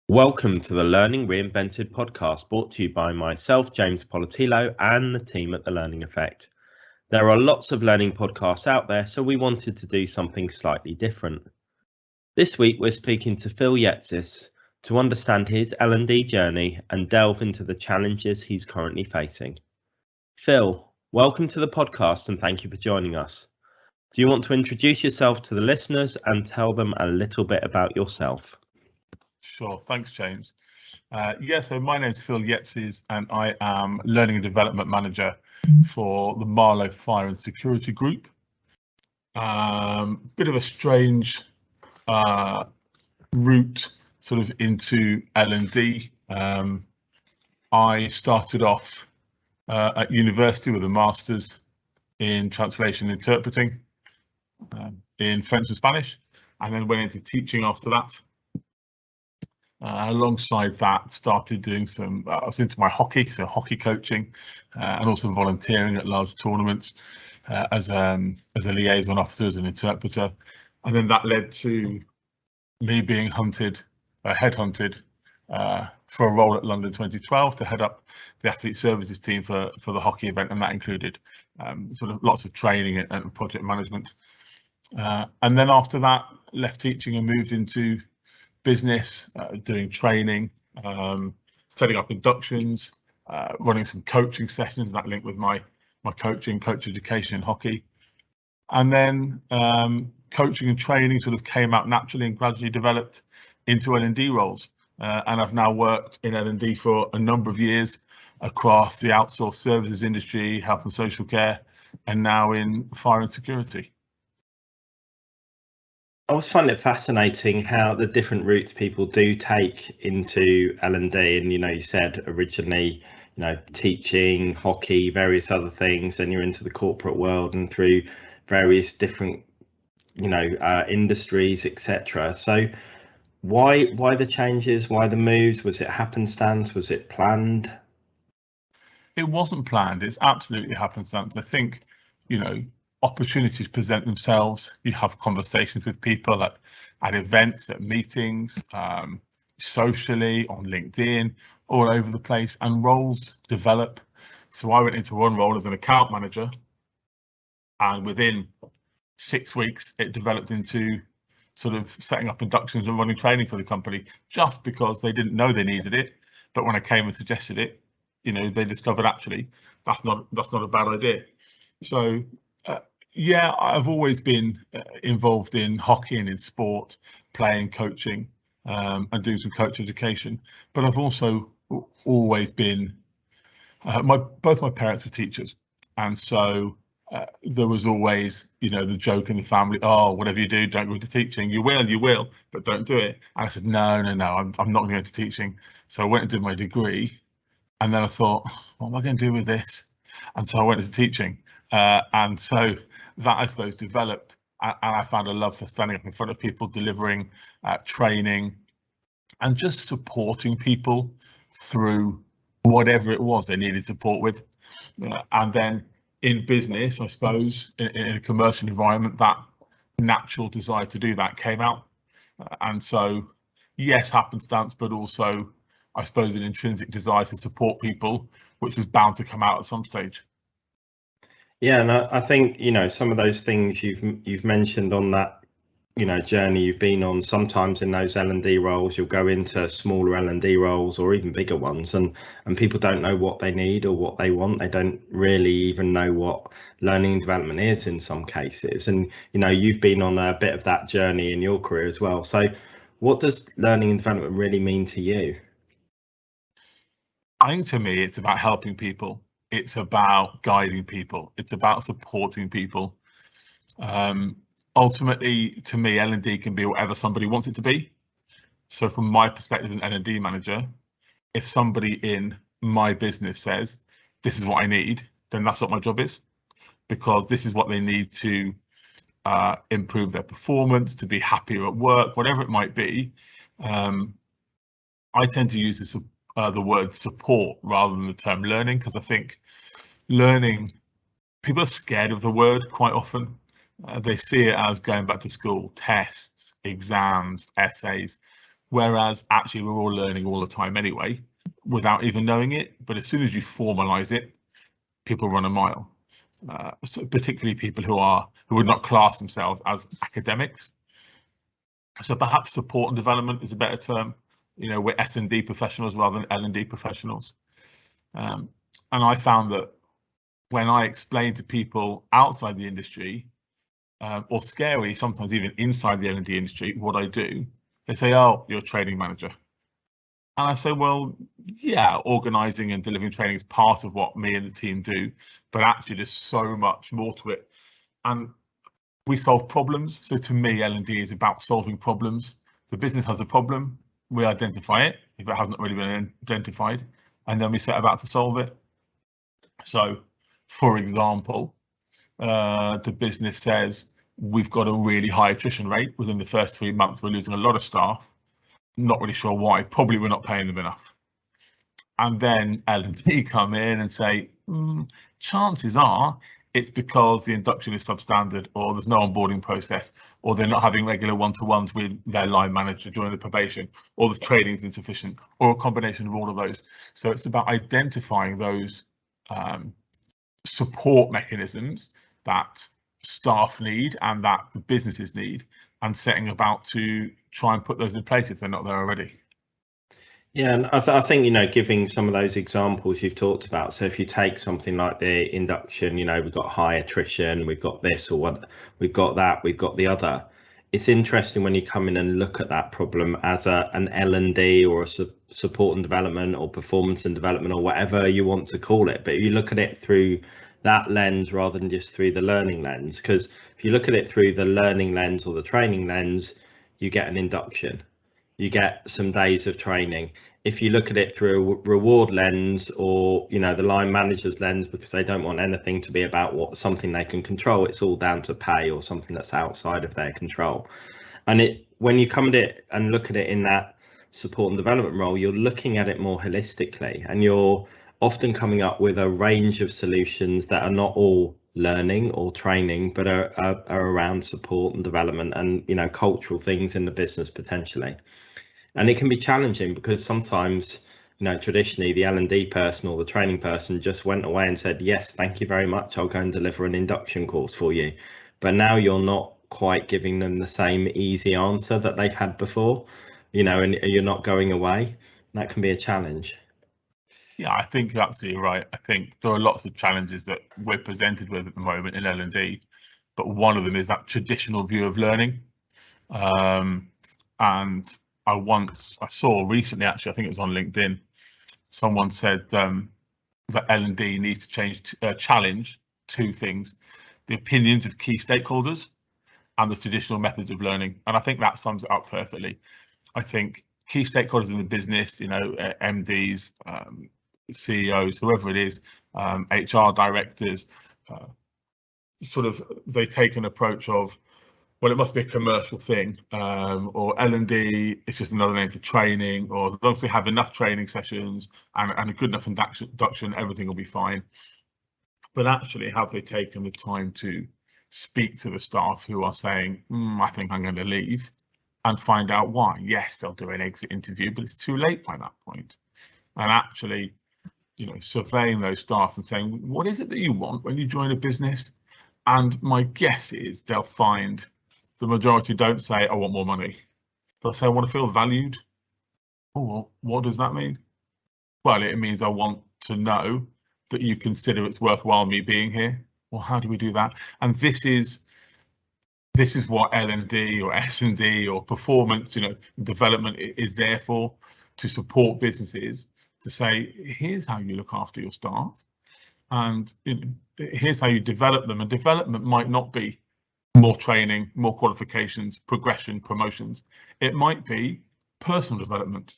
Welcome to the Learning Reinvented Podcast, brought to you by myself, James Poletyllo, and the team at The Learning Effect. There are lots of learning podcasts out there, so we wanted to do something slightly different. This week, we're speaking to Phill Yetzes to understand his L&D journey and delve into the challenges he's currently facing. Phill, welcome to the podcast and thank you for joining us. Do you want to introduce yourself to the listeners and tell them a little bit about yourself? Sure, thanks, James. So my name's Phill Yetzes and I am Learning and Development Manager for the Marlow Fire and Security Group. Bit of a strange route sort of into L&D. I started off at university with a master's in translation and interpreting in French and Spanish, and then went into teaching after that. Alongside that, started doing I was into my hockey, so hockey coaching, and also volunteering at large tournaments as a liaison officer, as an interpreter. And then that led to me being headhunted for a role at London 2012 to head up the athlete services team for the hockey event, and that included sort of lots of training and project management. And then after that, left teaching and moved into business, doing training, setting up inductions, running some coaching sessions that link with my coach education in hockey. And then coaching and training sort of came out naturally and gradually developed into L&D roles. And I've now worked in L&D for a number of years across the outsourced services industry, health and social care, and now in fire and security. I always find it fascinating how the different routes people do take into L&D, and you said originally teaching, hockey, various other things, and you're into the corporate world and through various different industries, etc. So why the changes, why the moves? Was it happenstance? Was it planned? It wasn't planned. It's absolutely happenstance. I think opportunities present themselves. You have conversations with people at events, at meetings, socially, on LinkedIn, all over the place, and roles develop. So I went into one role as an account manager, and within 6 weeks it developed into sort of setting up inductions and running training for the company, just because they didn't know they needed it. But when I came and suggested it, they discovered actually that's not a bad idea. So I've always been involved in hockey and in sport, playing, coaching, and doing some coach education. But I've also always been, both my parents were teachers, and so there was always, the joke in the family, oh, whatever you do, don't go into teaching. You will, but don't do it. And I said, no, I'm not going to go into teaching. So I went and did my degree, and then I thought, what am I going to do with this? And so I went into teaching. And so that, I suppose, developed, and I found a love for standing up in front of people, delivering training, and just supporting people through whatever it was they needed support with. And then in business, I suppose, in a commercial environment, that natural desire to do that came out. And so, yes, happenstance, but also, I suppose, an intrinsic desire to support people, which was bound to come out at some stage. Yeah, and I think some of those things you've mentioned on that journey you've been on. Sometimes in those L&D roles, you'll go into smaller L&D roles or even bigger ones, and people don't know what they need or what they want. They don't really even know what learning and development is in some cases. And you've been on a bit of that journey in your career as well. So what does learning and development really mean to you? I think to me, it's about helping people. It's about guiding people. It's about supporting people. Ultimately, to me, L&D can be whatever somebody wants it to be. So from my perspective as an L&D manager, if somebody in my business says, this is what I need, then that's what my job is, because this is what they need to improve their performance, to be happier at work, whatever it might be. I tend to use the word support rather than the term learning, because I think learning, people are scared of the word quite often. They see it as going back to school, tests, exams, essays, whereas actually we're all learning all the time anyway, without even knowing it. But as soon as you formalize it, people run a mile. So particularly people who would not class themselves as academics. So perhaps support and development is a better term. You know, we're S&D professionals rather than L&D professionals. And I found that when I explain to people outside the industry, or scary, sometimes even inside the L&D industry, what I do, they say, oh, you're a training manager. And I say, well, yeah, organising and delivering training is part of what me and the team do, but actually there's so much more to it. And we solve problems. So to me, L&D is about solving problems. The business has a problem, we identify it, if it hasn't already been identified, and then we set about to solve it. So, for example, the business says, we've got a really high attrition rate. Within the first 3 months, we're losing a lot of staff. Not really sure why, probably we're not paying them enough. And then L&D come in and say, chances are it's because the induction is substandard, or there's no onboarding process, or they're not having regular one-to-ones with their line manager during the probation, or the training is insufficient, or a combination of all of those. So it's about identifying those support mechanisms that staff need and that the businesses need, and setting about to try and put those in place if they're not there already. Yeah, and I think, you know, giving some of those examples you've talked about. So if you take something like the induction, you know, we've got high attrition, we've got this or what, we've got that, we've got the other. It's interesting when you come in and look at that problem as an L&D or a support and development or performance and development or whatever you want to call it. But you look at it through that lens rather than just through the learning lens, because if you look at it through the learning lens or the training lens, you get an induction, you get some days of training. If you look at it through a reward lens, or, you know, the line manager's lens, because they don't want anything to be about something they can control, it's all down to pay or something that's outside of their control. And when you come at it and look at it in that support and development role, you're looking at it more holistically, and you're often coming up with a range of solutions that are not all learning or training, but are around support and development and, you know, cultural things in the business potentially. And it can be challenging because sometimes, you know, traditionally the L&D person or the training person just went away and said, yes, thank you very much, I'll go and deliver an induction course for you. But now you're not quite giving them the same easy answer that they've had before, you know, and you're not going away. That can be a challenge. Yeah, I think you're absolutely right. I think there are lots of challenges that we're presented with at the moment in L&D, but one of them is that traditional view of learning. And I saw recently, actually, I think it was on LinkedIn, someone said that L&D needs to challenge two things: the opinions of key stakeholders and the traditional methods of learning. And I think that sums it up perfectly. I think key stakeholders in the business, you know, MDs, CEOs, whoever it is, HR directors, sort of, they take an approach of, well, it must be a commercial thing, or L&D, it's just another name for training, or as long as we have enough training sessions and a good enough induction, everything will be fine. But actually, have they taken the time to speak to the staff who are saying, I think I'm going to leave, and find out why? Yes, they'll do an exit interview, but it's too late by that point. And actually, you know, surveying those staff and saying, what is it that you want when you join a business? And my guess is they'll find the majority don't say, I want more money. They'll say, I want to feel valued. Oh, well, what does that mean? Well, it means I want to know that you consider it's worthwhile me being here. Well, how do we do that? And this is what L&D or S&D or performance, you know, development is there for, to support businesses, to say, here's how you look after your staff, and, you know, here's how you develop them. And development might not be more training, more qualifications, progression, promotions. It might be personal development.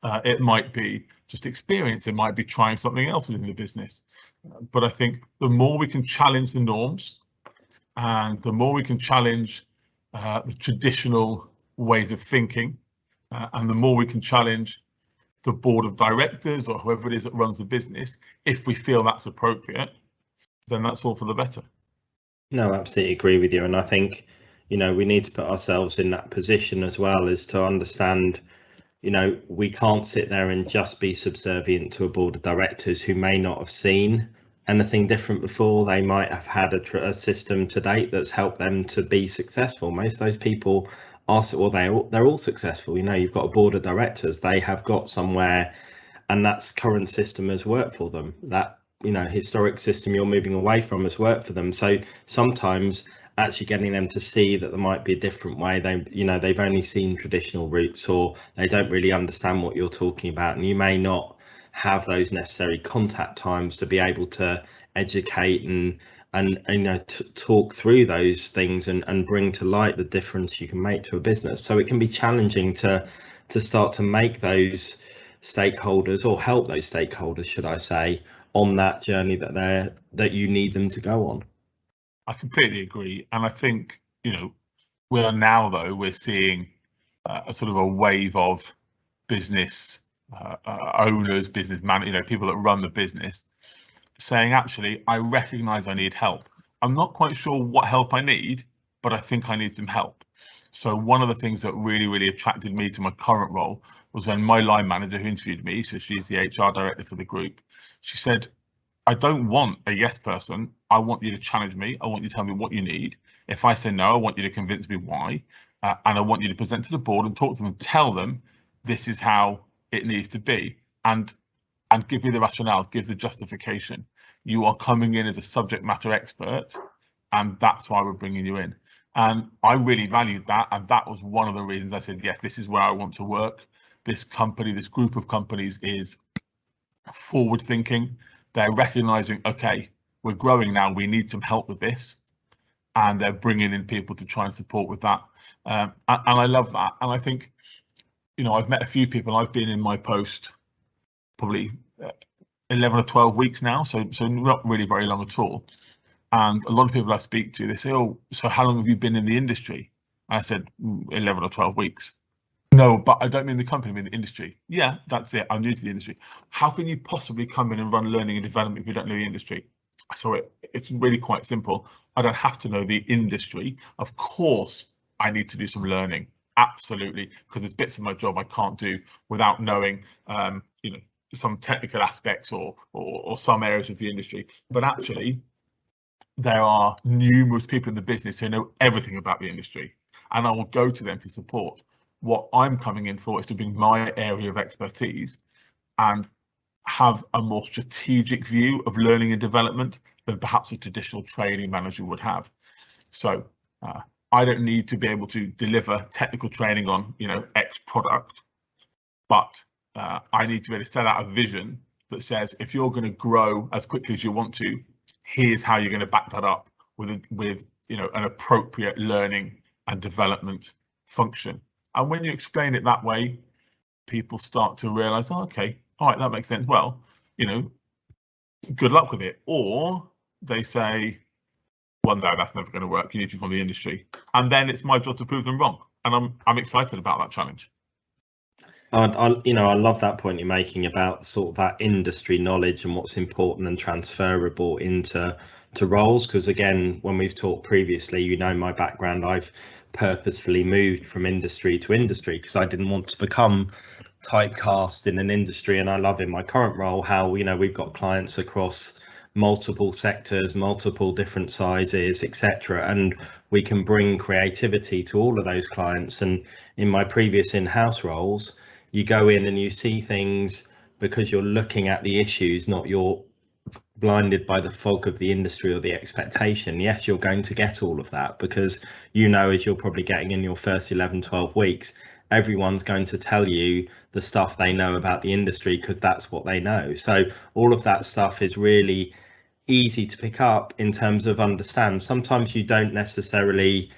It might be just experience. It might be trying something else within the business. But I think the more we can challenge the norms, and the more we can challenge the traditional ways of thinking, and the more we can challenge the board of directors or whoever it is that runs the business, if we feel that's appropriate, then that's all for the better. No, absolutely agree with you. And I think, we need to put ourselves in that position as well, is to understand, we can't sit there and just be subservient to a board of directors who may not have seen anything different before. They might have had a system to date that's helped them to be successful. Most of those people are, well, they're all successful. You've got a board of directors, they have got somewhere, and that's current system has worked for them. That historic system you're moving away from has worked for them. So sometimes actually getting them to see that there might be a different way, they've only seen traditional routes, or they don't really understand what you're talking about, and you may not have those necessary contact times to be able to educate and talk through those things and bring to light the difference you can make to a business. So it can be challenging to start to make those stakeholders, or help those stakeholders, should I say, on that journey that you need them to go on. I completely agree, and I think we're seeing a sort of a wave of business owners, business managers, people that run the business, saying, actually, I recognise I need help. I'm not quite sure what help I need, but I think I need some help. So one of the things that really attracted me to my current role was when my line manager, who interviewed me, so she's the HR director for the group, she said, I don't want a yes person. I want you to challenge me. I want you to tell me what you need. If I say no, I want you to convince me why. And I want you to present to the board and talk to them and tell them this is how it needs to be. And give me the rationale, give the justification. You are coming in as a subject matter expert, and that's why we're bringing you in. And I really valued that. And that was one of the reasons I said, yes, this is where I want to work. This company, this group of companies is forward thinking. They're recognizing, okay, we're growing now, we need some help with this, and they're bringing in people to try and support with that. And I love that. And I think, I've met a few people. I've been in my post probably 11 or 12 weeks now, so not really very long at all. And a lot of people I speak to, they say, oh, so how long have you been in the industry? And I said, 11 or 12 weeks. No, but I don't mean the company, I mean the industry. Yeah, that's it. I'm new to the industry. How can you possibly come in and run learning and development if you don't know the industry? So it's really quite simple. I don't have to know the industry. Of course, I need to do some learning. Absolutely, because there's bits of my job I can't do without knowing, some technical aspects or some areas of the industry. But actually, there are numerous people in the business who know everything about the industry, and I will go to them for support. What I'm coming in for is to bring my area of expertise and have a more strategic view of learning and development than perhaps a traditional training manager would have. So I don't need to be able to deliver technical training on, X product, but I need to be able to set out a vision that says, if you're going to grow as quickly as you want to, here's how you're going to back that up with an appropriate learning and development function. And when you explain it that way, people start to realize, oh, okay, all right, that makes sense. Well, good luck with it. Or they say, well, no, that's never going to work. You need to be from the industry. And then it's my job to prove them wrong. And I'm excited about that challenge. I love that point you're making about sort of that industry knowledge and what's important and transferable into roles. Because again, when we've talked previously, my background, I've purposefully moved from industry to industry because I didn't want to become typecast in an industry. And I love in my current role how we've got clients across multiple sectors, multiple different sizes, etc., and we can bring creativity to all of those clients. And in my previous in-house roles, you go in and you see things because you're looking at the issues, not you're blinded by the fog of the industry or the expectation. Yes, you're going to get all of that because as you're probably getting in your first 11, 12 weeks, everyone's going to tell you the stuff they know about the industry because that's what they know. So all of that stuff is really easy to pick up in terms of understand. Sometimes you don't necessarily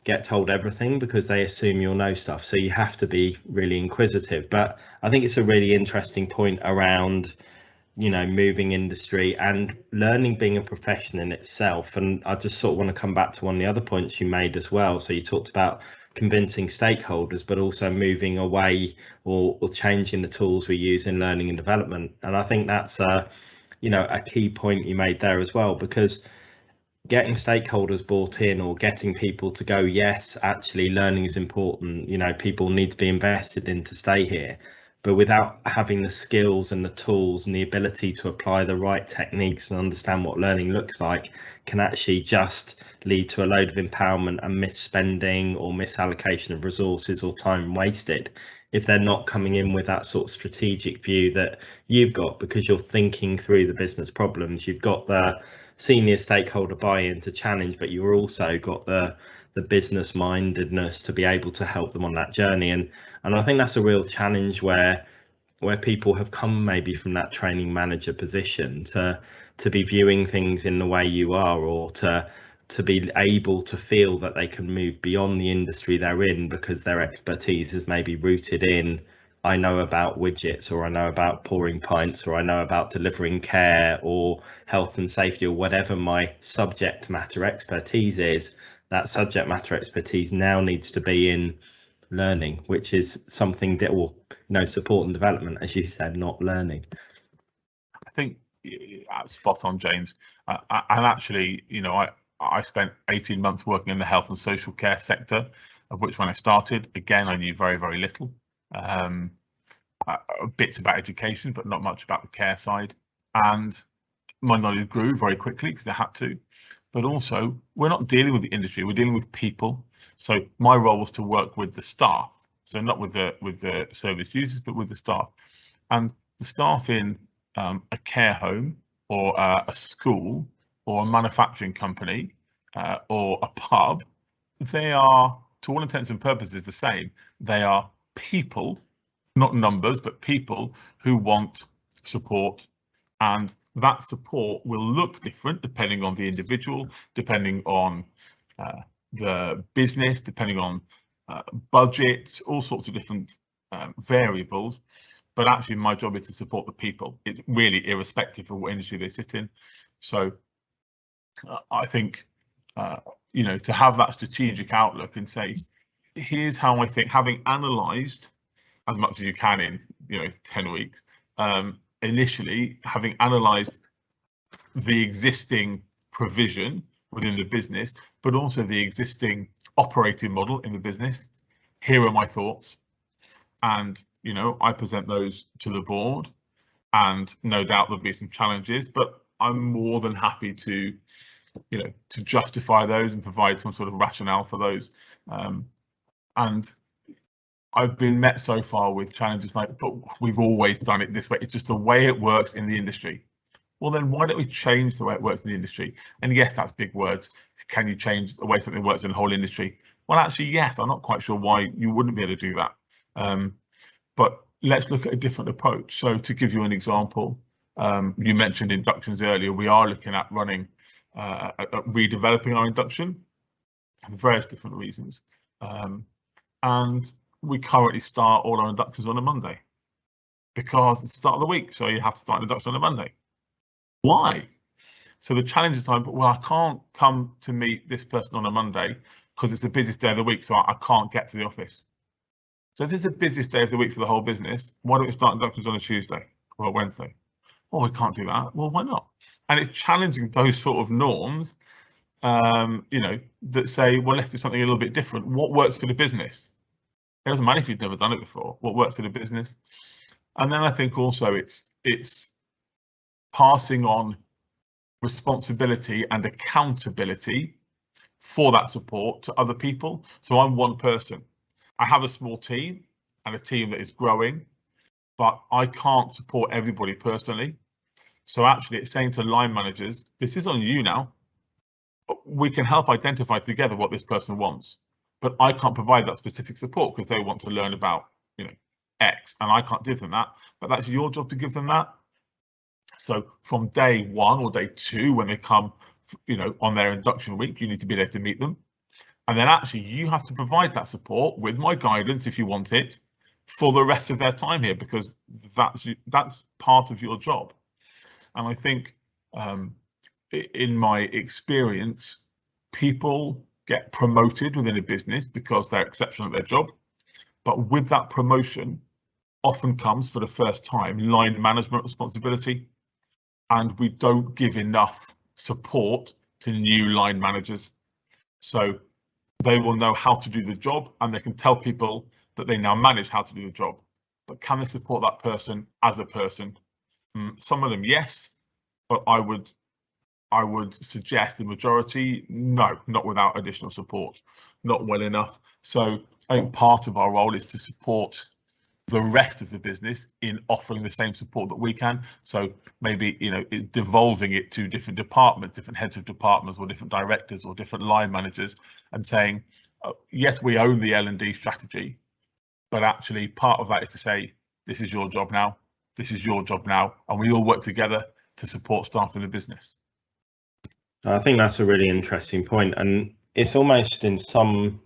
get told everything because they assume you'll know stuff. So you have to be really inquisitive. But I think it's a really interesting point around moving industry and learning being a profession in itself. And I just sort of want to come back to one of the other points you made as well. So you talked about convincing stakeholders, but also moving away or changing the tools we use in learning and development. And I think that's a key point you made there as well, because getting stakeholders bought in, or getting people to go, yes, actually learning is important, people need to be invested in to stay here, but without having the skills and the tools and the ability to apply the right techniques and understand what learning looks like, can actually just lead to a load of empowerment and misspending or misallocation of resources or time wasted, if they're not coming in with that sort of strategic view that you've got, because you're thinking through the business problems. You've got the senior stakeholder buy-in to challenge, but you've also got the business mindedness to be able to help them on that journey. And I think that's a real challenge where people have come maybe from that training manager position to be viewing things in the way you are, or to be able to feel that they can move beyond the industry they're in, because their expertise is maybe rooted in, I know about widgets, or I know about pouring pints, or I know about delivering care or health and safety, or whatever my subject matter expertise is. That subject matter expertise now needs to be in learning, which is something that will, support and development, as you said, not learning. I think spot on, James. And actually, I spent 18 months working in the health and social care sector, of which when I started, again, I knew very, very little. Bits about education, but not much about the care side. And my knowledge grew very quickly because I had to. But also, we're not dealing with the industry, we're dealing with people. So my role was to work with the staff. So not with the service users, but with the staff. And the staff in a care home, or a school, or a manufacturing company, or a pub, they are, to all intents and purposes, the same. They are people, not numbers, but people who want support. And that support will look different depending on the individual, depending on the business, depending on budgets, all sorts of different variables. But actually, my job is to support the people. It's really irrespective of what industry they sit in. So I think, to have that strategic outlook and say, here's how I think, having analysed as much as you can in 10 weeks, initially having analysed the existing provision within the business, but also the existing operating model in the business. Here are my thoughts, and I present those to the board, and no doubt there'll be some challenges, but I'm more than happy to justify those and provide some sort of rationale for those. And I've been met so far with challenges like, but we've always done it this way. It's just the way it works in the industry. Well, then why don't we change the way it works in the industry? And yes, that's big words. Can you change the way something works in the whole industry? Well, actually, yes. I'm not quite sure why you wouldn't be able to do that. But let's look at a different approach. So to give you an example, you mentioned inductions earlier. We are looking at running, redeveloping our induction for various different reasons. And we currently start all our inductions on a Monday because it's the start of the week. So you have to start an induction on a Monday. Why? So the challenge is time, but well, I can't come to meet this person on a Monday because it's the busiest day of the week, so I can't get to the office. So if it's the busiest day of the week for the whole business, why don't we start inductions on a Tuesday or a Wednesday? Well, we can't do that. Well, why not? And it's challenging those sort of norms, that say, well, let's do something a little bit different. What works for the business? It doesn't matter if you've never done it before. What works for the business? And then I think also it's passing on responsibility and accountability for that support to other people. So I'm one person. I have a small team and a team that is growing, but I can't support everybody personally. So actually it's saying to line managers, this is on you now. We can help identify together what this person wants, but I can't provide that specific support because they want to learn about, X, and I can't give them that, but that's your job to give them that. So from day one or day two, when they come, on their induction week, you need to be there to meet them. And then actually you have to provide that support with my guidance, if you want it, for the rest of their time here, because that's part of your job. And I think in my experience, people get promoted within a business because they're exceptional at their job. But with that promotion often comes, for the first time, line management responsibility. And we don't give enough support to new line managers. So they will know how to do the job, and they can tell people that they now manage how to do the job. But can they support that person as a person? Some of them, yes, but I would suggest the majority, no, not without additional support, not well enough. So I think part of our role is to support the rest of the business in offering the same support that we can. So maybe, devolving it to different departments, different heads of departments, or different directors, or different line managers, and saying, yes, we own the L&D strategy, but actually part of that is to say, this is your job now, this is your job now, and we all work together to support staff in the business. I think that's a really interesting point, and it's almost in some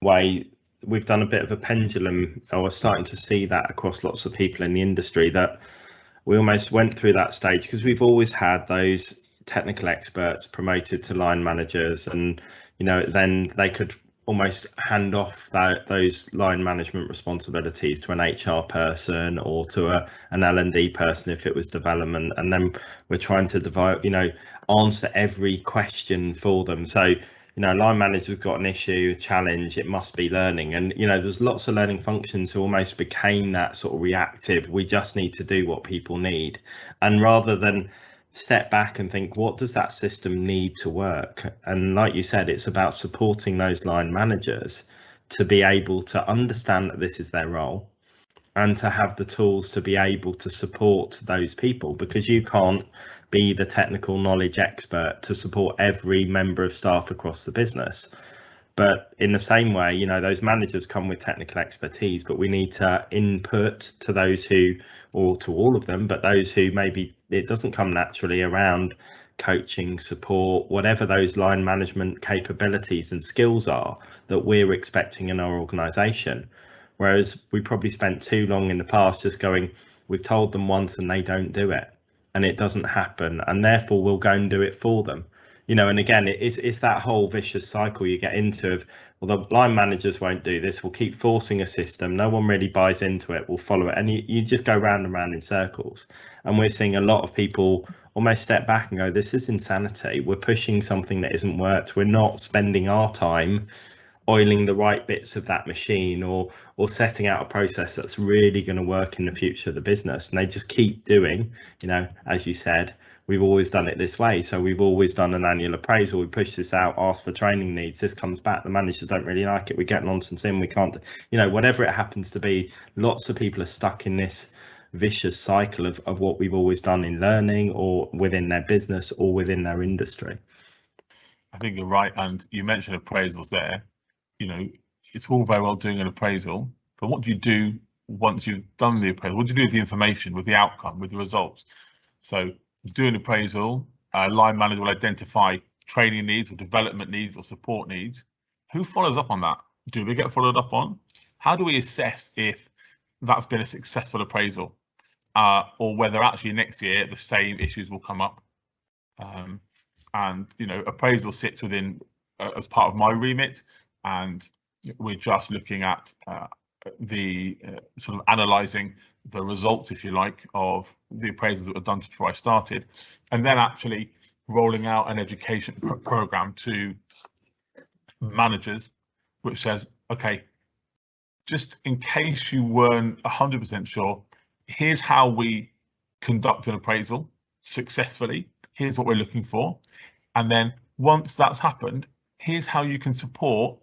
way we've done a bit of a pendulum, or we're starting to see that across lots of people in the industry, that we almost went through that stage because we've always had those technical experts promoted to line managers, and then they could almost hand off those line management responsibilities to an HR person or to an L&D person if it was development, and then we're trying to develop, answer every question for them. So line managers got an issue, a challenge, it must be learning, and there's lots of learning functions who almost became that sort of reactive, we just need to do what people need, and rather than step back and think, what does that system need to work? And like you said, it's about supporting those line managers to be able to understand that this is their role and to have the tools to be able to support those people, because you can't be the technical knowledge expert to support every member of staff across the business. But in the same way, those managers come with technical expertise, but we need to input to those who, or to all of them, but those who maybe it doesn't come naturally, around coaching, support, whatever those line management capabilities and skills are that we're expecting in our organisation. Whereas we probably spent too long in the past just going, we've told them once and they don't do it, and it doesn't happen, and therefore we'll go and do it for them. And again, it's that whole vicious cycle you get into of, well, the line managers won't do this, we'll keep forcing a system, no one really buys into it, we'll follow it, and you just go round and round in circles. And we're seeing a lot of people almost step back and go, this is insanity, we're pushing something that isn't worked, we're not spending our time oiling the right bits of that machine, or setting out a process that's really going to work in the future of the business. And they just keep doing, as you said, we've always done it this way, so we've always done an annual appraisal, we push this out, ask for training needs, this comes back, the managers don't really like it, we get nonsense in, we can't, whatever it happens to be. Lots of people are stuck in this vicious cycle of what we've always done in learning, or within their business, or within their industry. I think you're right, and you mentioned appraisals there. It's all very well doing an appraisal, but what do you do once you've done the appraisal? What do you do with the information, with the outcome, with the results? So you do an appraisal, a line manager will identify training needs or development needs or support needs. Who follows up on that? Do we get followed up on? How do we assess if that's been a successful appraisal, or whether actually next year the same issues will come up? And appraisal sits within as part of my remit, and we're just looking at the sort of analysing the results, if you like, of the appraisals that were done before I started, and then actually rolling out an education program to managers, which says, okay, just in case you weren't 100% sure, here's how we conduct an appraisal successfully, here's what we're looking for, and then once that's happened, here's how you can support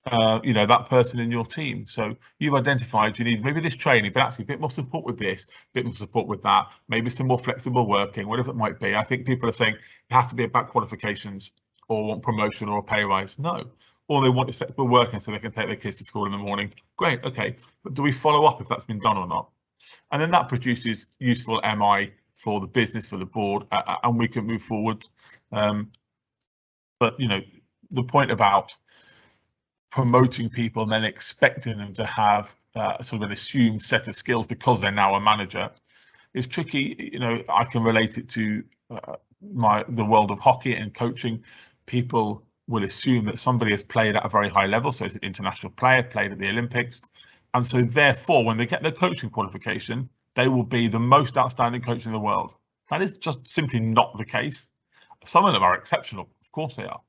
that person in your team. So you've identified you need maybe this training, but actually a bit more support with this, a bit more support with that, maybe some more flexible working, whatever it might be. I think people are saying it has to be about qualifications, or want promotion or a pay rise. No, all they want is flexible working so they can take their kids to school in the morning. Great, okay, but do we follow up if that's been done or not? And then that produces useful MI for the business, for the board, and we can move forward. But the point about promoting people and then expecting them to have sort of an assumed set of skills because they're now a manager is tricky. I can relate it to the world of hockey and coaching. People will assume that somebody has played at a very high level, so it's an international player, played at the Olympics, and so therefore when they get their coaching qualification, they will be the most outstanding coach in the world. That is just simply not the case. Some of them are exceptional, of Of course they are.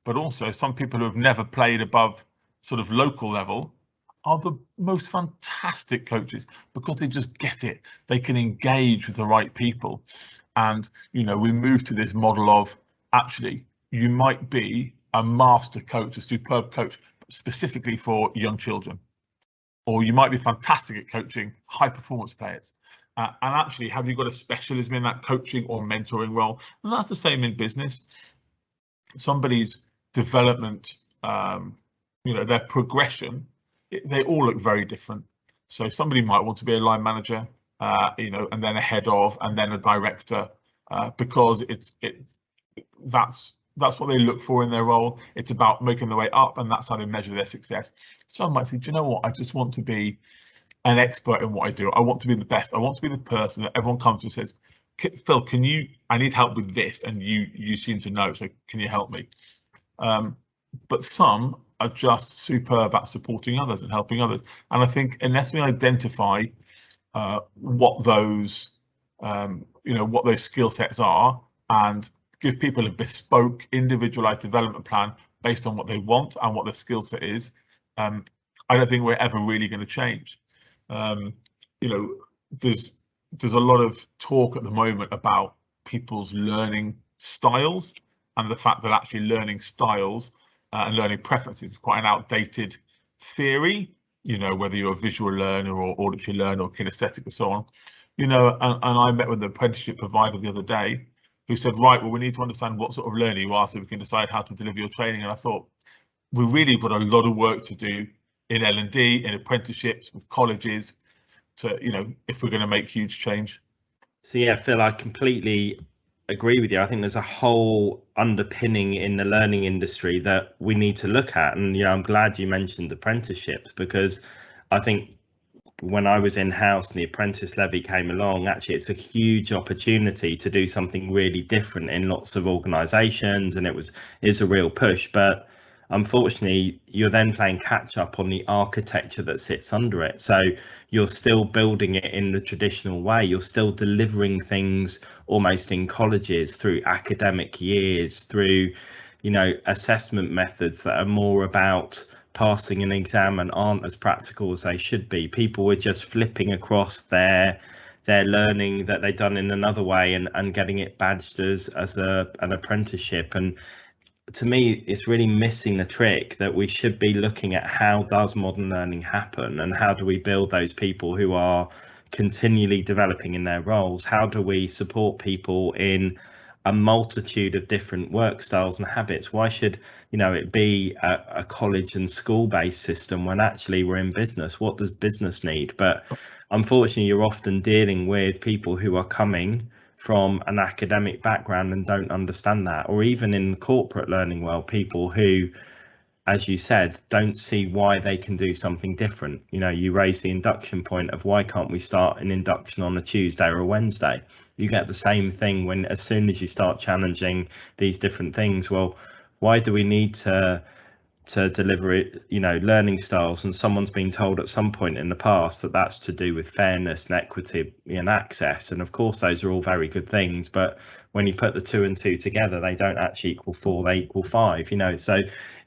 But also some people who have never played above sort of local level are the most fantastic coaches because they just get it. They can engage with the right people. And, you know, we move to this model of actually you might be a master coach, a superb coach, specifically for young children. Or you might be fantastic at coaching high performance players. And actually, have you got a specialism in that coaching or mentoring role? And that's the same in business. Somebody's development, you know, their progression, they all look very different. So somebody might want to be a line manager, you know, and then a head of, and then a director, because that's what they look for in their role. It's about making their way up, and that's how they measure their success. Some might say, do you know what? I just want to be an expert in what I do. I want to be the best. I want to be the person that everyone comes to and says, Phil, I need help with this, and you seem to know, so can you help me? But some are just superb at supporting others and helping others. And I think unless we identify what those what those skill sets are, and give people a bespoke, individualized development plan based on what they want and what their skill set is, I don't think we're ever really going to change. You know, there's a lot of talk at the moment about people's learning styles, and the fact that actually learning styles and learning preferences is quite an outdated theory. You know, whether you're a visual learner or auditory learner or kinesthetic or so on. You know, and I met with the apprenticeship provider the other day, who said, right, well, we need to understand what sort of learner you are so we can decide how to deliver your training. And I thought, we really got a lot of work to do in L&D, in apprenticeships, with colleges, to, you know, if we're going to make huge change. So yeah, Phil, I completely agree with you. I think there's a whole underpinning in the learning industry that we need to look at. And, you know, I'm glad you mentioned apprenticeships, because I think when I was in-house and the apprentice levy came along, actually it's a huge opportunity to do something really different in lots of organisations, and it's a real push. But unfortunately, you're then playing catch up on the architecture that sits under it. So you're still building it in the traditional way. You're still delivering things almost in colleges through academic years, through, you know, assessment methods that are more about passing an exam and aren't as practical as they should be. People were just flipping across their learning that they'd done in another way and getting it badged as an apprenticeship. And to me, it's really missing the trick that we should be looking at how does modern learning happen, and how do we build those people who are continually developing in their roles? How do we support people in a multitude of different work styles and habits? Why should, you know, it be a college and school based system when actually we're in business? What does business need? But unfortunately, you're often dealing with people who are coming from an academic background and don't understand that, or even in the corporate learning world, people who, as you said, don't see why they can do something different. You know, you raise the induction point of why can't we start an induction on a Tuesday or a Wednesday? You get the same thing when, as soon as you start challenging these different things, well, why do we need to deliver it, you know, learning styles? And someone's been told at some point in the past that that's to do with fairness and equity and access. And of course, those are all very good things, but when you put the 2 and 2 together, they don't actually equal 4, they equal 5, you know. So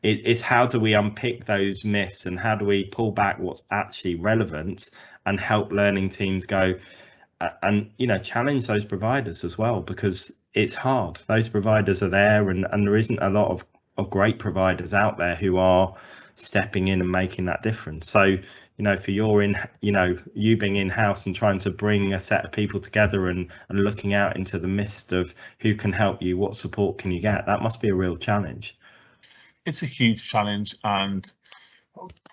it's how do we unpick those myths, and how do we pull back what's actually relevant and help learning teams go and, you know, challenge those providers as well, because it's hard. Those providers are there, and there isn't a lot of great providers out there who are stepping in and making that difference. So, you know, for you being in-house and trying to bring a set of people together and looking out into the mist of who can help you, what support can you get, that must be a real challenge. It's a huge challenge, and,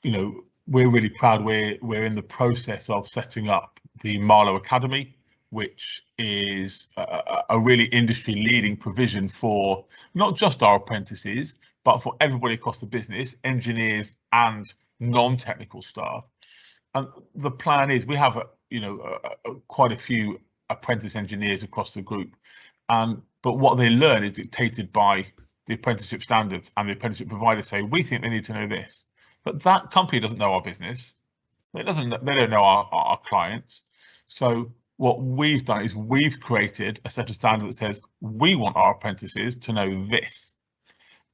you know, we're really proud we're in the process of setting up the Marlow Academy, which is a really industry leading provision for not just our apprentices, but for everybody across the business, engineers and non-technical staff. And the plan is we have quite a few apprentice engineers across the group, but what they learn is dictated by the apprenticeship standards, and the apprenticeship providers say we think they need to know this, but that company doesn't know our business. They don't know our clients. So what we've done is we've created a set of standards that says we want our apprentices to know this.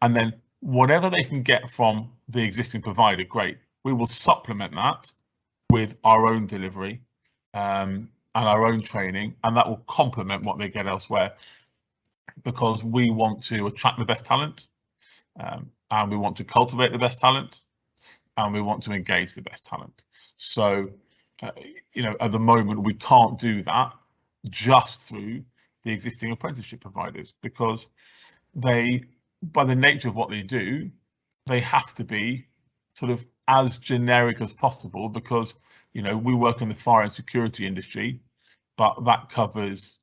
And then whatever they can get from the existing provider, great. We will supplement that with our own delivery and our own training, and that will complement what they get elsewhere, because we want to attract the best talent, and we want to cultivate the best talent, and we want to engage the best talent. So, at the moment, we can't do that just through the existing apprenticeship providers, because they, by the nature of what they do, they have to be sort of as generic as possible, because, we work in the fire and security industry, but that covers,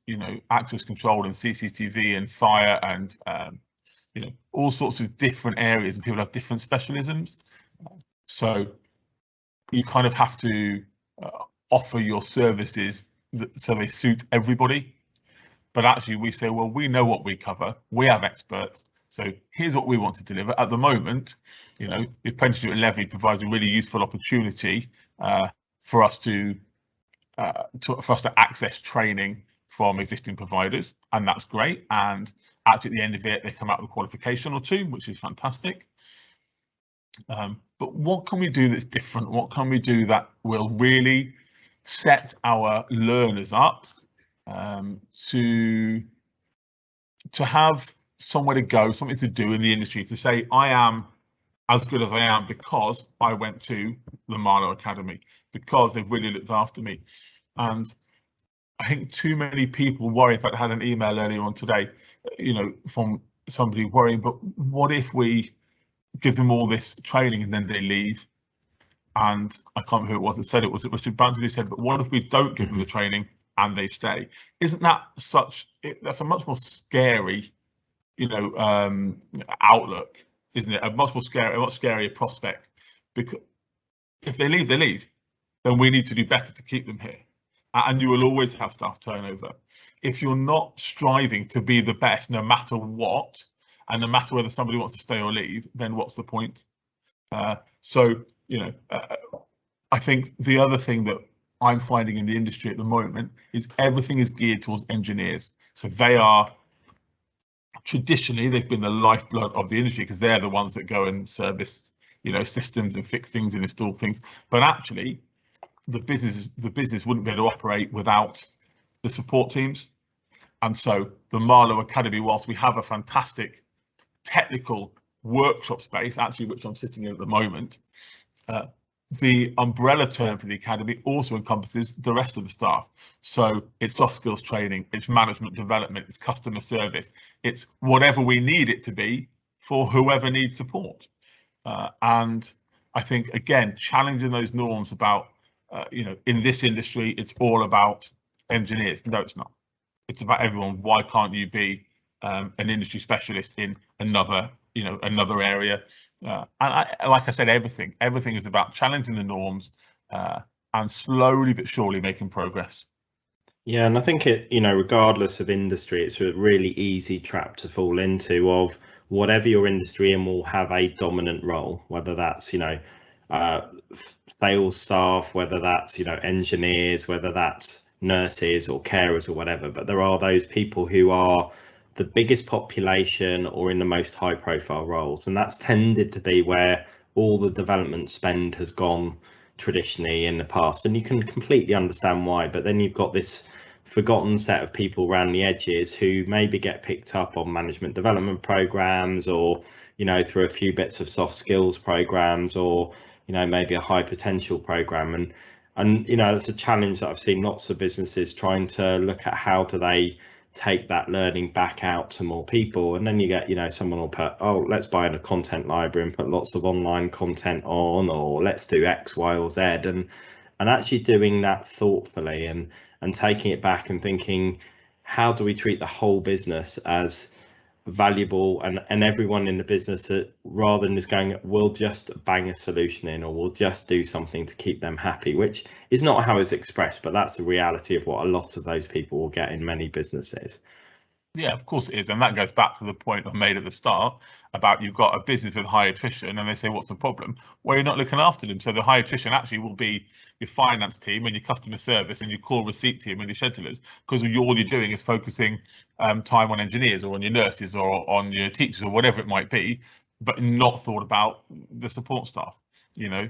access control and CCTV and fire and, all sorts of different areas, and people have different specialisms. So you kind of have to offer your services so they suit everybody. But actually we say, well, we know what we cover, we have experts, so here's what we want to deliver. At the moment, the apprenticeship and levy provides a really useful opportunity for us to access training from existing providers, and that's great. And actually at the end of it, they come out with a qualification or two, which is fantastic. But what can we do that's different? What can we do that will really set our learners up to have somewhere to go, something to do in the industry, to say, I am as good as I am because I went to the Marlow Academy, because they've really looked after me. And I think too many people worry. In fact, I had an email earlier on today, from somebody worrying, but what if we give them all this training and then they leave? And I can't remember who it was that said it. Was it Richard Branson who said, but what if we don't give them the training and they stay? Isn't that that's a much more scary, outlook, isn't it? A much scarier prospect, because if they leave, then we need to do better to keep them here. And you will always have staff turnover. If you're not striving to be the best, no matter what, and no matter whether somebody wants to stay or leave, then what's the point? I think the other thing that I'm finding in the industry at the moment is everything is geared towards engineers. So they are, traditionally, they've been the lifeblood of the industry, because they're the ones that go and service, systems and fix things and install things. But actually, the business wouldn't be able to operate without the support teams. And so the Marlow Academy, whilst we have a fantastic technical workshop space, actually, which I'm sitting in at the moment, the umbrella term for the academy also encompasses the rest of the staff. So it's soft skills training, it's management development, it's customer service, it's whatever we need it to be for whoever needs support. And I think, again, challenging those norms about, in this industry, it's all about engineers. No, it's not. It's about everyone. Why can't you be an industry specialist in another area? And like I said, everything is about challenging the norms and slowly but surely making progress. Yeah, and I think regardless of industry, it's a really easy trap to fall into, of whatever your industry in will have a dominant role, whether that's, sales staff, whether that's, engineers, whether that's nurses or carers or whatever. But there are those people who are the biggest population or in the most high profile roles, and that's tended to be where all the development spend has gone traditionally in the past, and you can completely understand why. But then you've got this forgotten set of people around the edges who maybe get picked up on management development programs, or through a few bits of soft skills programs, or maybe a high potential program. And it's a challenge that I've seen lots of businesses trying to look at, how do they take that learning back out to more people. And then you get, someone will put, oh, let's buy in a content library and put lots of online content on, or let's do X, Y, or Z. And actually doing that thoughtfully and taking it back and thinking, how do we treat the whole business as valuable, and everyone in the business, rather than just going, we'll just bang a solution in, or we'll just do something to keep them happy, which is not how it's expressed, but that's the reality of what a lot of those people will get in many businesses. Yeah, of course it is. And that goes back to the point I made at the start about you've got a business with high attrition and they say, what's the problem? Well, you're not looking after them. So the high attrition actually will be your finance team and your customer service and your core receipt team and your schedulers, because all you're doing is focusing time on engineers or on your nurses or on your teachers or whatever it might be, but not thought about the support staff. You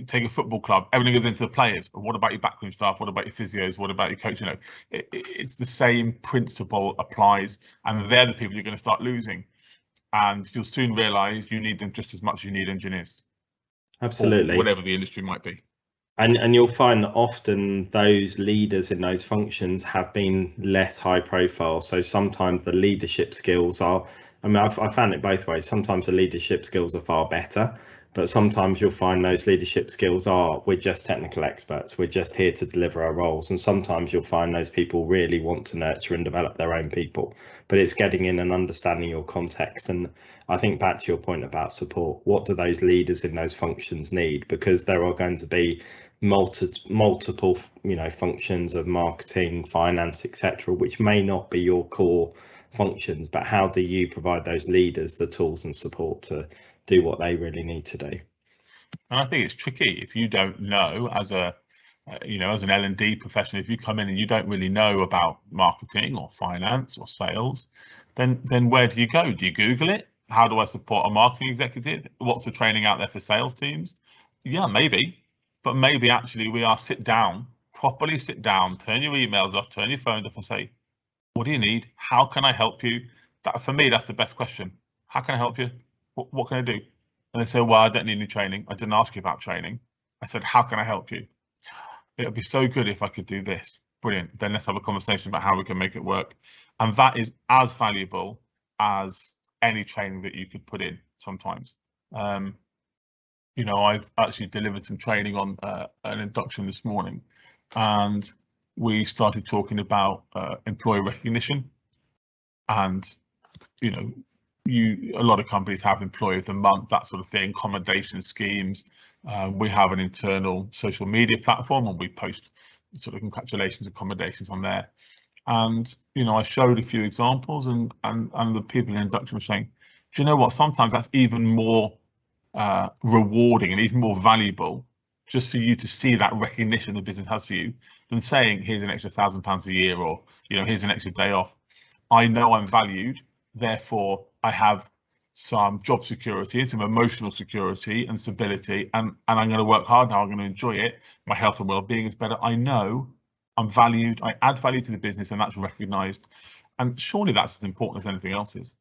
take a football club, everything goes into the players. But what about your backroom staff? What about your physios? What about your coach? It's the same principle applies, and they're the people you're going to start losing. And you'll soon realise you need them just as much as you need engineers. Absolutely. Or whatever the industry might be. And you'll find that often those leaders in those functions have been less high profile. So sometimes the leadership skills are, I've found it both ways. Sometimes the leadership skills are far better, but sometimes you'll find those leadership skills we're just technical experts. We're just here to deliver our roles. And sometimes you'll find those people really want to nurture and develop their own people, but it's getting in and understanding your context. And I think back to your point about support, what do those leaders in those functions need? Because there are going to be multiple functions of marketing, finance, etc., which may not be your core functions, but how do you provide those leaders the tools and support to do what they really need to do? And I think it's tricky if you don't know, as an L&D professional, if you come in and you don't really know about marketing or finance or sales, then where do you go? Do you Google it? How do I support a marketing executive? What's the training out there for sales teams? Yeah, maybe. But maybe actually we are properly sit down, turn your emails off, turn your phone off and say, what do you need? How can I help you? That, for me, that's the best question. How can I help you? What can I do? And they say, well, I don't need any training. I didn't ask you about training. I said, how can I help you? It would be so good if I could do this. Brilliant. Then let's have a conversation about how we can make it work. And that is as valuable as any training that you could put in sometimes. I've actually delivered some training on an induction this morning, and we started talking about employee recognition. And a lot of companies have employee of the month, that sort of thing, commendation schemes. We have an internal social media platform and we post sort of congratulations and commendations on there. And I showed a few examples, and the people in induction were saying, do you know what, sometimes that's even more rewarding and even more valuable just for you to see that recognition the business has for you than saying here's an extra £1,000 a year, or here's an extra day off. I know I'm valued, therefore I have some job security and some emotional security and stability, and I'm going to work hard now, I'm going to enjoy it, my health and well-being is better. I know I'm valued, I add value to the business, and that's recognised. And surely that's as important as anything else is.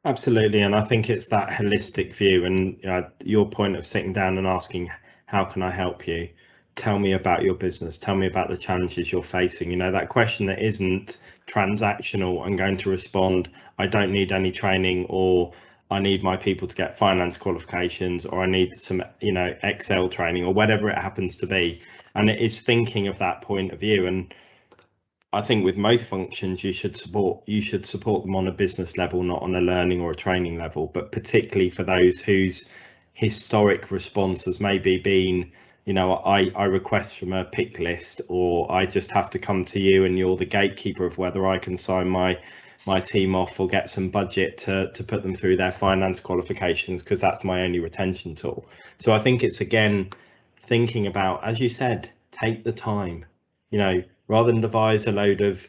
Absolutely, and I think it's that holistic view, and your point of sitting down and asking, how can I help you? Tell me about your business, tell me about the challenges you're facing. That question that isn't transactional and going to respond, I don't need any training, or I need my people to get finance qualifications, or I need some Excel training, or whatever it happens to be. And it is thinking of that point of view. And I think with most functions, you should support them on a business level, not on a learning or a training level, but particularly for those whose historic response has maybe been, I request from a pick list, or I just have to come to you and you're the gatekeeper of whether I can sign my team off or get some budget to put them through their finance qualifications, because that's my only retention tool. So I think it's, again, thinking about, as you said, take the time, rather than devise a load of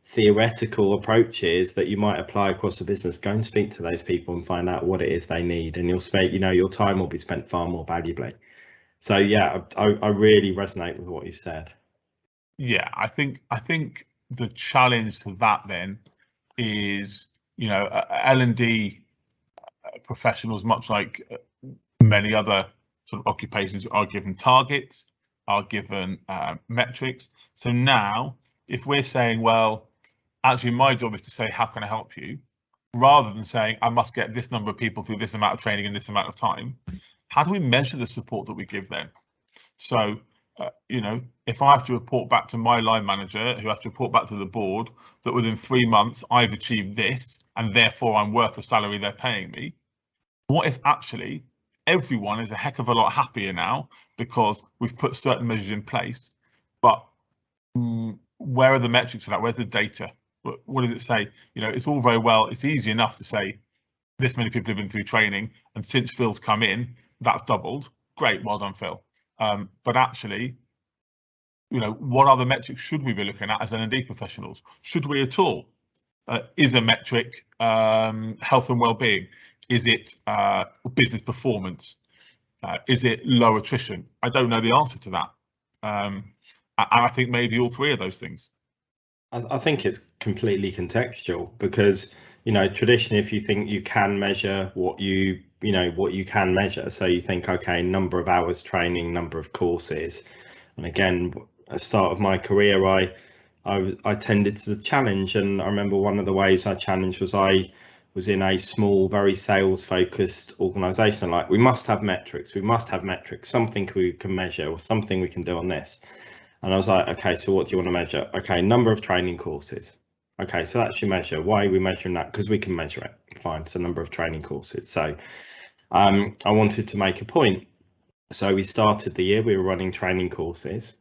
theoretical approaches that you might apply across the business. Go and speak to those people and find out what it is they need, and you'll spend, your time will be spent far more valuably. So yeah, I really resonate with what you said. Yeah, I think the challenge to that then is, L&D professionals, much like many other sort of occupations, are given targets, are given metrics. So now, if we're saying, well, actually my job is to say, how can I help you? Rather than saying, I must get this number of people through this amount of training in this amount of time, how do we measure the support that we give them? So, if I have to report back to my line manager, who has to report back to the board, that within 3 months I've achieved this, and therefore I'm worth the salary they're paying me, what if actually everyone is a heck of a lot happier now because we've put certain measures in place, but where are the metrics for that? Where's the data? But what does it say? You know, it's all very well. It's easy enough to say this many people have been through training, and since Phil's come in, that's doubled. Great, well done, Phill. But actually, you know, what other metrics should we be looking at as L&D professionals? Should we at all? Is a metric health and well-being? Is it business performance? Is it low attrition? I don't know the answer to that. And I think maybe all three of those things. I think it's completely contextual, because, you know, traditionally, if you think you can measure what you can measure, so you think, okay, number of hours training, number of courses. And again, at the start of my career, I tended to challenge, and I remember one of the ways I challenged was I was in a small, very sales focused organization. Like, we must have metrics, something we can measure, or something we can do on this. And I was like, okay, so what do you want to measure? Okay, number of training courses. Okay, so that's your measure. Why are we measuring that? Because we can measure it. Fine, so number of training courses. So I wanted to make a point. So we started the year, we were running training courses,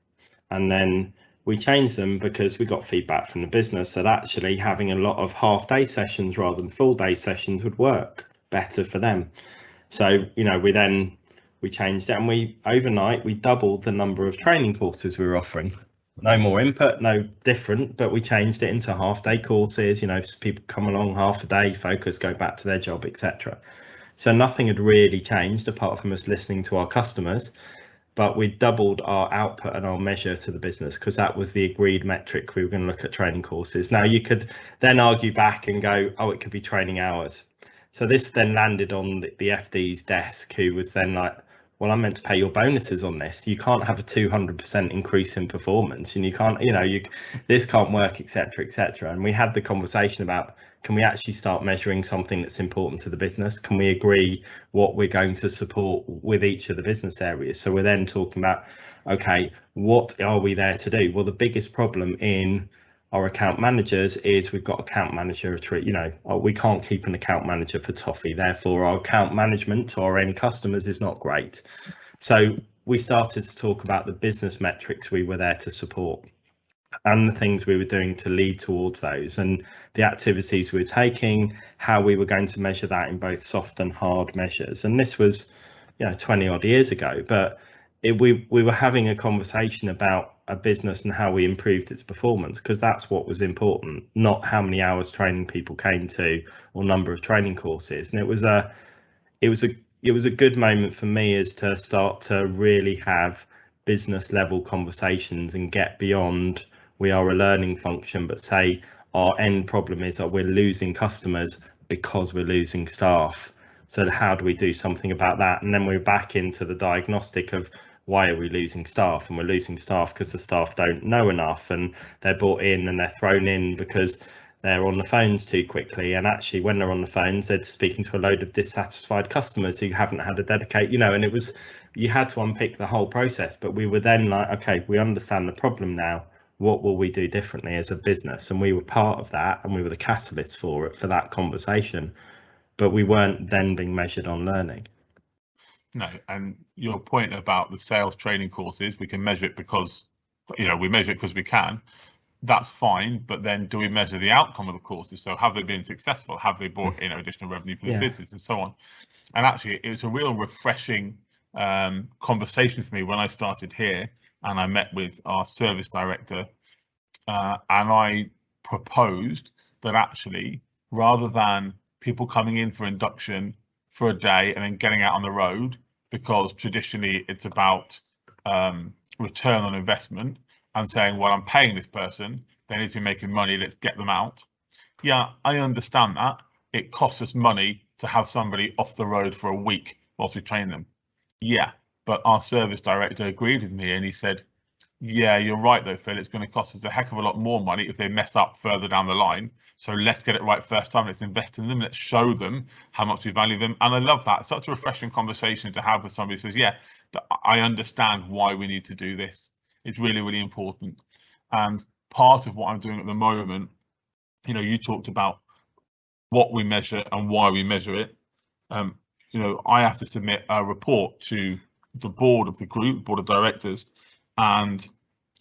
and then we changed them because we got feedback from the business that actually having a lot of half-day sessions rather than full-day sessions would work better for them. So, you know, we changed it, and overnight we doubled the number of training courses we were offering. No more input, no different, but we changed it into half-day courses. You know, people come along half a day, focus, go back to their job, etc. So nothing had really changed apart from us listening to our customers, but we doubled our output and our measure to the business, because that was the agreed metric we were going to look at training courses. Now, you could then argue back and go, oh, it could be training hours. So this then landed on the FD's desk, who was then like, well, I'm meant to pay your bonuses on this. You can't have a 200% increase in performance, and you can't, you know, this can't work, etc., etc. And we had the conversation about, can we actually start measuring something that's important to the business? Can we agree what we're going to support with each of the business areas? So we're then talking about, okay, what are we there to do? Well, the biggest problem in our account managers is we've got account manager, you know, we can't keep an account manager for toffee, therefore our account management to our end customers is not great. So we started to talk about the business metrics we were there to support, and the things we were doing to lead towards those, and the activities we were taking, how we were going to measure that in both soft and hard measures. And this was, you know, 20 odd years ago, but we were having a conversation about a business and how we improved its performance, because that's what was important, not how many hours training people came to or number of training courses. And it was a good moment for me, is to start to really have business level conversations and get beyond, we are a learning function, but say our end problem is that we're losing customers because we're losing staff. So how do we do something about that? And then we're back into the diagnostic of, why are we losing staff? And we're losing staff because the staff don't know enough, and they're brought in and they're thrown in because they're on the phones too quickly. And actually, when they're on the phones, they're speaking to a load of dissatisfied customers who haven't had a dedicate, you know, and you had to unpick the whole process. But we were then like, okay, we understand the problem now. What will we do differently as a business? And we were part of that, and we were the catalyst for that conversation. But we weren't then being measured on learning. No, and your point about the sales training courses, we can measure it because, you know, we measure it because we can. That's fine, but then do we measure the outcome of the courses? So have they been successful? Have they brought in additional revenue for the business, and so on? And actually, it was a real refreshing conversation for me when I started here, and I met with our service director, and I proposed that actually, rather than people coming in for induction for a day and then getting out on the road, because traditionally it's about return on investment, and saying, well, I'm paying this person, they need to be making money, let's get them out. Yeah, I understand that. It costs us money to have somebody off the road for a week whilst we train them. Yeah, but our service director agreed with me, and he said, yeah, you're right though, Phill, it's going to cost us a heck of a lot more money if they mess up further down the line. So let's get it right first time. Let's invest in them. Let's show them how much we value them. And I love that. It's such a refreshing conversation to have with somebody who says, yeah, I understand why we need to do this. It's really, really important. And part of what I'm doing at the moment, you know, you talked about what we measure and why we measure it. You know, I have to submit a report to the board of the group, board of directors. And,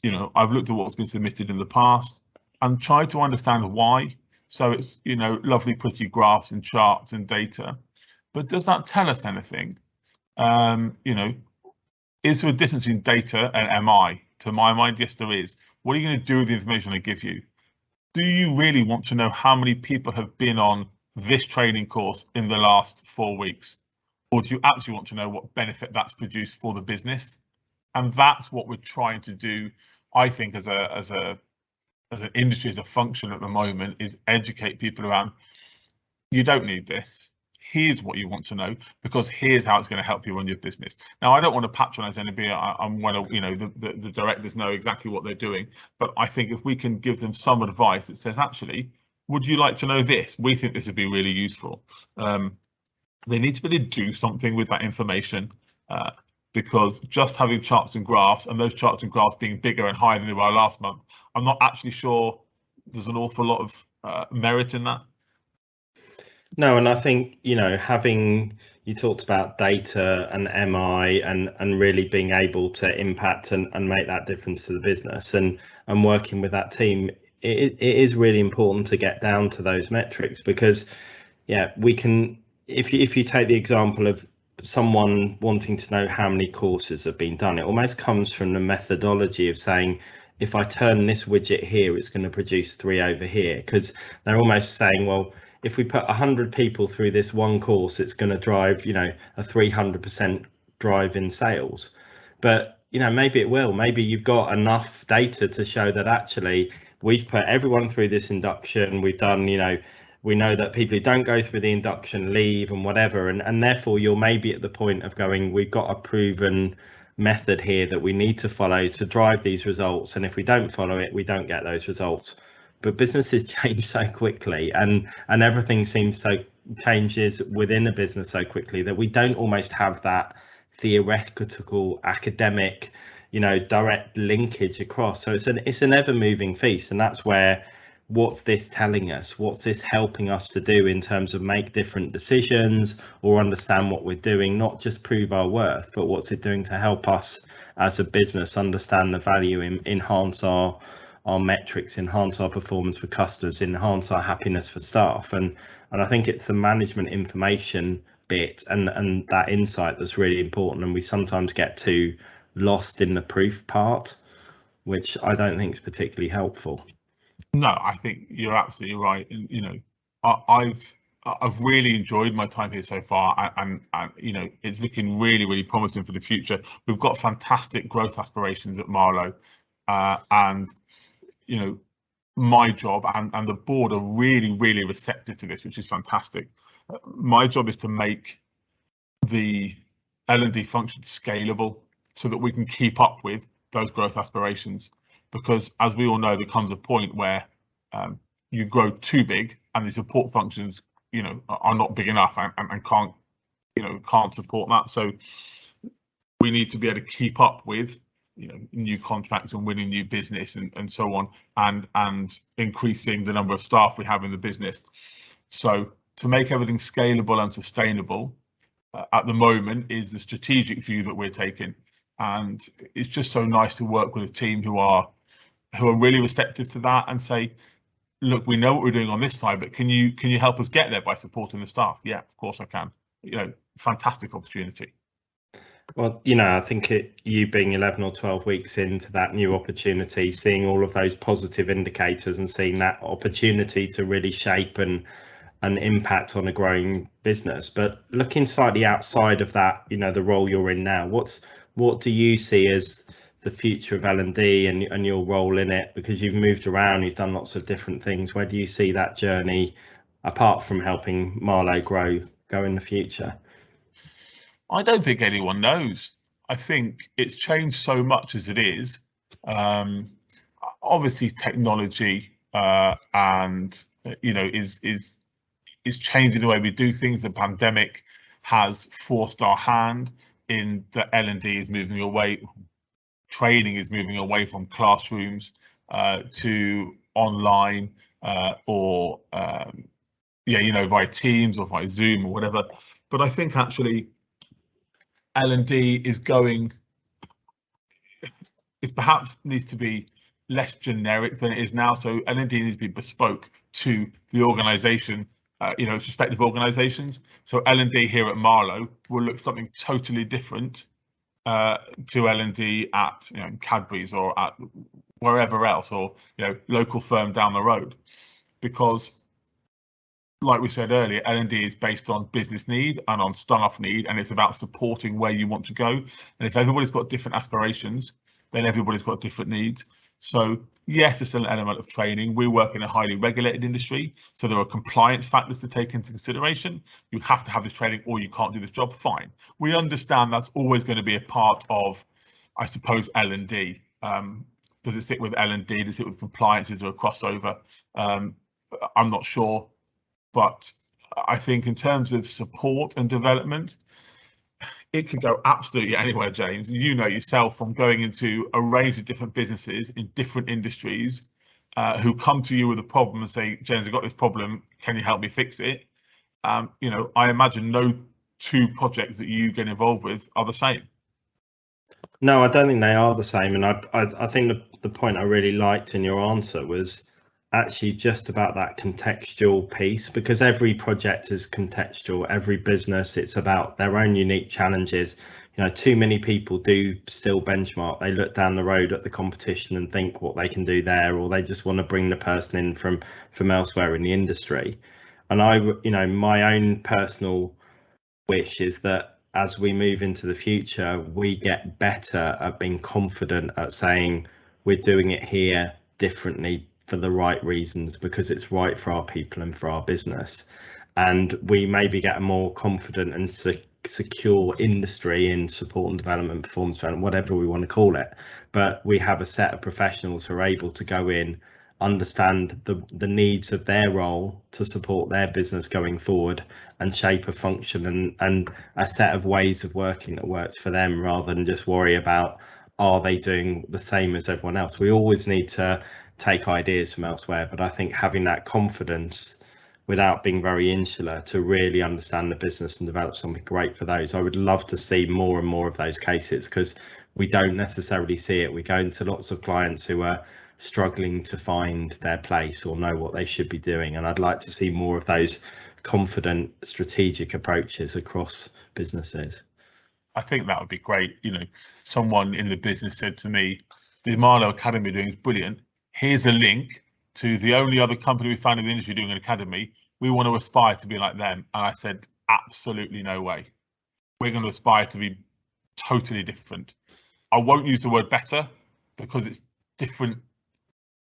you know, I've looked at what's been submitted in the past. and try to understand why. So it's, you know, lovely, pretty graphs and charts and data, but does that tell us anything? You know, is there a difference in data and MI? To my mind, yes, there is. What are you going to do with the information I give you? Do you really want to know how many people have been on this training course in the last 4 weeks? Or do you actually want to know what benefit that's produced for the business? And that's what we're trying to do, I think, as an industry, as a function at the moment, is educate people around, you don't need this. Here's what you want to know, because here's how it's going to help you run your business. Now, I don't want to patronize anybody. I'm well, you know, the directors know exactly what they're doing, but I think if we can give them some advice that says, actually, would you like to know this? We think this would be really useful. They need to really do something with that information, because just having charts and graphs, and those charts and graphs being bigger and higher than they were last month, I'm not actually sure there's an awful lot of merit in that. No, and I think, you know, you talked about data and MI and really being able to impact and make that difference to the business, and working with that team, it is really important to get down to those metrics, because yeah, we can, if you take the example of someone wanting to know how many courses have been done, it almost comes from the methodology of saying, if I turn this widget here, it's going to produce 3 over here, because they're almost saying, well, if we put 100 people through this one course, it's going to drive, you know, a 300% drive in sales. But, you know, maybe it will. Maybe you've got enough data to show that actually we've put everyone through this induction. We've done, you know, we know that people who don't go through the induction leave and whatever. And therefore, you're maybe at the point of going, we've got a proven method here that we need to follow to drive these results. And if we don't follow it, we don't get those results. But businesses change so quickly, and everything seems so changes within a business so quickly that we don't almost have that theoretical academic, you know, direct linkage across. So it's an ever moving feast, and that's where, what's this telling us? What's this helping us to do in terms of make different decisions or understand what we're doing, not just prove our worth, but what's it doing to help us as a business understand the value, enhance our metrics, enhance our performance for customers, enhance our happiness for staff. And I think it's the management information bit and that insight that's really important, and we sometimes get too lost in the proof part, which I don't think is particularly helpful. No, I think you're absolutely right. And, you know, I've really enjoyed my time here so far, and you know, it's looking really, really promising for the future. We've got fantastic growth aspirations at Marlowe, and you know, my job and the board are really, really receptive to this, which is fantastic. My job is to make the L&D function scalable so that we can keep up with those growth aspirations, because as we all know, there comes a point where you grow too big and the support functions, you know, are not big enough and can't support that. So we need to be able to keep up with, you know, new contracts and winning new business and so on, and increasing the number of staff we have in the business. So to make everything scalable and sustainable at the moment is the strategic view that we're taking, and it's just so nice to work with a team who are really receptive to that and say, look, we know what we're doing on this side, but can you help us get there by supporting the staff? Yeah, of course I can. You know, fantastic opportunity. Well, you know, I think you being 11 or 12 weeks into that new opportunity, seeing all of those positive indicators and seeing that opportunity to really shape and impact on a growing business. But looking slightly outside of that, you know, the role you're in now, what do you see as the future of L&D and your role in it? Because you've moved around, you've done lots of different things. Where do you see that journey, apart from helping Marlowe go in the future? I don't think anyone knows. I think it's changed so much as it is. Obviously, technology and you know is changing the way we do things. The pandemic has forced our hand in that L&D is moving away. Training is moving away from classrooms to online or you know, via Teams or via Zoom or whatever. But I think actually L&D is perhaps needs to be less generic than it is now. So L&D needs to be bespoke to the organisation, its respective organisations. So L&D here at Marlowe will look something totally different to L&D at Cadbury's or at wherever else, or local firm down the road, because like we said earlier, L&D is based on business need and on staff need, and it's about supporting where you want to go. And if everybody's got different aspirations, then everybody's got different needs. So yes, there's still an element of training. We work in a highly regulated industry, so there are compliance factors to take into consideration. You have to have this training or you can't do this job. Fine. We understand that's always going to be a part of, I suppose, L&D. Does it sit with L&D? Does it sit with compliance? Is there a crossover? I'm not sure. But I think in terms of support and development, it can go absolutely anywhere, James. You know yourself from going into a range of different businesses in different industries who come to you with a problem and say, James, I've got this problem. Can you help me fix it? I imagine no two projects that you get involved with are the same. No, I don't think they are the same. And I think the point I really liked in your answer was actually just about that contextual piece, because every project is contextual. Every business, it's about their own unique challenges. Too many people do still benchmark. They look down the road at the competition and think what they can do there, or they just want to bring the person in from elsewhere in the industry. And my own personal wish is that as we move into the future, we get better at being confident at saying we're doing it here differently for the right reasons, because it's right for our people and for our business. And we maybe get a more confident and secure industry in support and development, performance development, whatever we want to call it. But we have a set of professionals who are able to go in, understand the needs of their role to support their business going forward, and shape a function and a set of ways of working that works for them, rather than just worry about, are they doing the same as everyone else? We always need to take ideas from elsewhere, but I think having that confidence without being very insular to really understand the business and develop something great for those. I would love to see more and more of those cases, because we don't necessarily see it. We go into lots of clients who are struggling to find their place or know what they should be doing, and I'd like to see more of those confident strategic approaches across businesses. I think that would be great. Someone in the business said to me, the Marlowe Academy doing is brilliant. Here's a link to the only other company we found in the industry doing an academy. We want to aspire to be like them. And I said, absolutely no way. We're going to aspire to be totally different. I won't use the word better, because it's different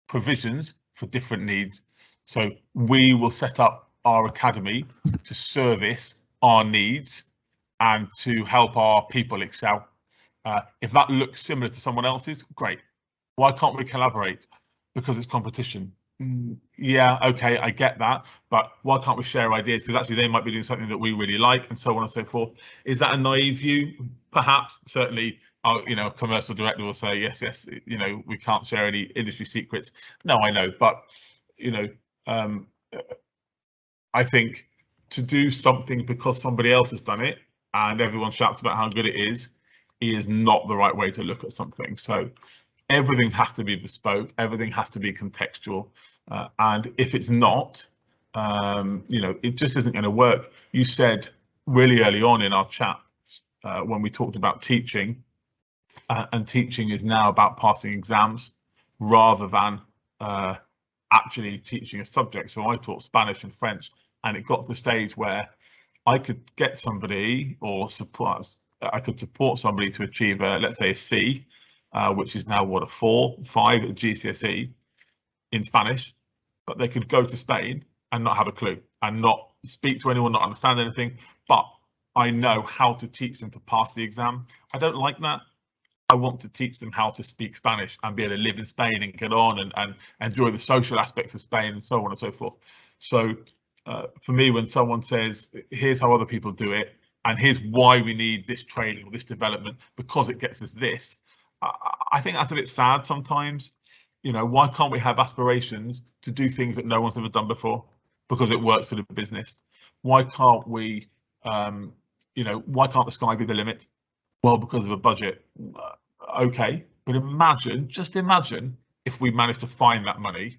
provisions for different needs. So we will set up our academy to service our needs and to help our people excel. If that looks similar to someone else's, great. Why can't we collaborate? Because it's competition. Yeah, okay, I get that, but why can't we share ideas? Because actually they might be doing something that we really like, and so on and so forth. Is that a naive view? Perhaps. Certainly, a commercial director will say, yes, we can't share any industry secrets. No, I know, but I think to do something because somebody else has done it and everyone shouts about how good it is not the right way to look at something. So everything has to be bespoke, everything has to be contextual, and if it's not, it just isn't going to work. You said really early on in our chat when we talked about teaching, and teaching is now about passing exams rather than actually teaching a subject. So I taught Spanish and French, and it got to the stage where I could get somebody I could support somebody to achieve let's say a C, which is now what, a 4, 5 at GCSE in Spanish, but they could go to Spain and not have a clue and not speak to anyone, not understand anything, but I know how to teach them to pass the exam. I don't like that. I want to teach them how to speak Spanish and be able to live in Spain and get on and enjoy the social aspects of Spain and so on and so forth. So for me, when someone says, here's how other people do it, and here's why we need this training or this development because it gets us this, I think that's a bit sad sometimes. Why can't we have aspirations to do things that no one's ever done before because it works for the business? Why can't we, why can't the sky be the limit? Well, because of a budget. Okay, but just imagine if we manage to find that money,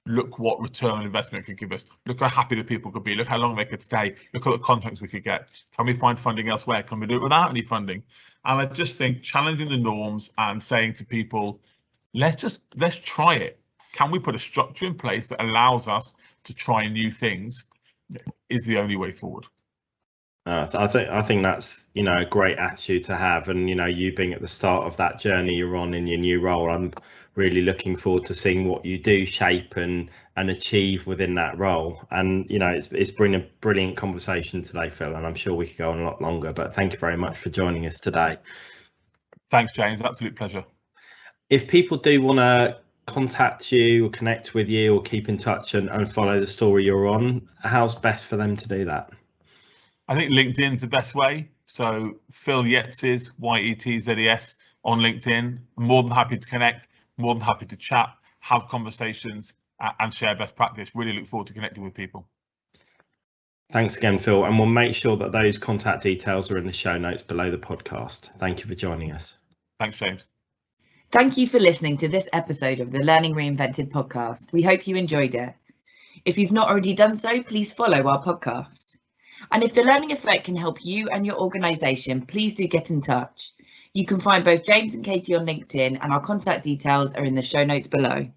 look what return on investment it could give us. Look how happy the people could be. Look how long they could stay. Look at the contracts we could get. Can we find funding elsewhere? Can we do it without any funding? And I just think challenging the norms and saying to people, let's try it. Can we put a structure in place that allows us to try new things is the only way forward. I think that's, you know, a great attitude to have, and, you know, you being at the start of that journey you're on in your new role, I'm really looking forward to seeing what you do shape and achieve within that role. And, you know, it's been a brilliant conversation today, Phill, and I'm sure we could go on a lot longer, but thank you very much for joining us today. Thanks, James. Absolute pleasure. If people do want to contact you or connect with you or keep in touch and follow the story you're on, how's best for them to do that? I think LinkedIn's the best way. So Phill Yetzes, Yetzes on LinkedIn. I'm more than happy to connect, more than happy to chat, have conversations and share best practice. Really look forward to connecting with people. Thanks again, Phill. And we'll make sure that those contact details are in the show notes below the podcast. Thank you for joining us. Thanks, James. Thank you for listening to this episode of the Learning Reinvented podcast. We hope you enjoyed it. If you've not already done so, please follow our podcast. And if the Learning Effect can help you and your organisation, please do get in touch. You can find both James and Katie on LinkedIn, and our contact details are in the show notes below.